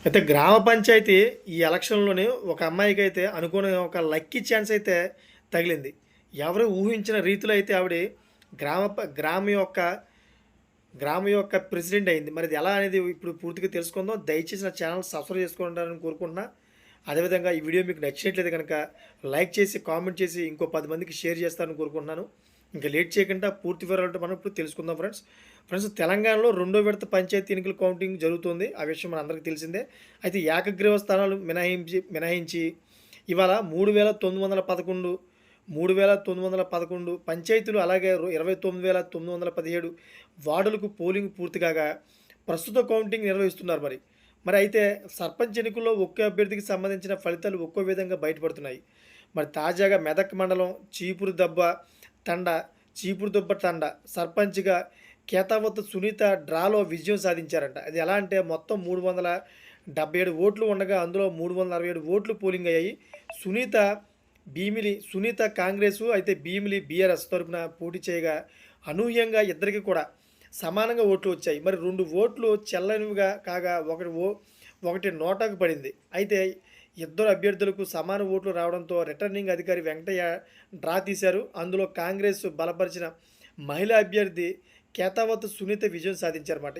అయితే గ్రామ పంచాయతీ ఈ ఎలక్షన్‌లోనే ఒక అమ్మాయికైతే అనుకోని ఒక లక్కీ ఛాన్స్ అయితే తగిలింది. ఎవరు ఊహించిన రీతిలో అయితే ఆవిడ గ్రామ ప గ్రామం యొక్క ప్రెసిడెంట్ అయింది. మరి అది ఎలా అనేది ఇప్పుడు పూర్తిగా తెలుసుకుందాం. దయచేసి నా ఛానల్ సబ్స్క్రైబ్ చేసుకుంటారని కోరుకుంటున్నా. అదేవిధంగా ఈ వీడియో మీకు నచ్చినట్లయితే కనుక లైక్ చేసి, కామెంట్ చేసి ఇంకో 10 మందికి షేర్ చేస్తారని కోరుకుంటున్నాను. ఇంకా లేట్ చేయకుండా పూర్తి వివరాలు మనం ఇప్పుడు తెలుసుకుందాం ఫ్రెండ్స్. ఫ్రెండ్స్, తెలంగాణలో రెండో విడత పంచాయతీ ఎన్నికల కౌంటింగ్ జరుగుతుంది. ఆ విషయం మనందరికీ తెలిసిందే. అయితే ఏకగ్రీవ స్థానాలు మినహాయించి ఇవాళ 3,911 పంచాయతీలు, అలాగే 29,917 వార్డులకు పోలింగ్ పూర్తి కాగా ప్రస్తుత కౌంటింగ్ నిర్వహిస్తున్నారు. మరి అయితే సర్పంచ్ ఎన్నికల్లో ఒక్కో అభ్యర్థికి సంబంధించిన ఫలితాలు ఒక్కో విధంగా బయటపడుతున్నాయి. మరి తాజాగా మెదక్ మండలం చీపురుదొబ్బ తండ సర్పంచ్గా కేతావత్ సునీత డ్రాలో విజయం సాధించారంట. అది ఎలా అంటే మొత్తం 377 ఓట్లు ఉండగా అందులో 367 ఓట్లు పోలింగ్ అయ్యాయి. సునీత సునీత కాంగ్రెస్, అయితే భీమిలి బీఆర్ఎస్ తరపున పోటీ చేయగా అనూహ్యంగా ఇద్దరికి కూడా సమానంగా ఓట్లు వచ్చాయి. మరి 2 ఓట్లు చెల్లనివిగా కాగా ఒకటి నోటాకు పడింది. అయితే ఇద్దరు అభ్యర్థులకు సమాన ఓట్లు రావడంతో రిటర్నింగ్ అధికారి వెంకటయ్య డ్రా తీశారు. అందులో కాంగ్రెస్ బలపరిచిన మహిళా అభ్యర్థి కేతావత్ సునీత విజయం సాధించారన్నమాట.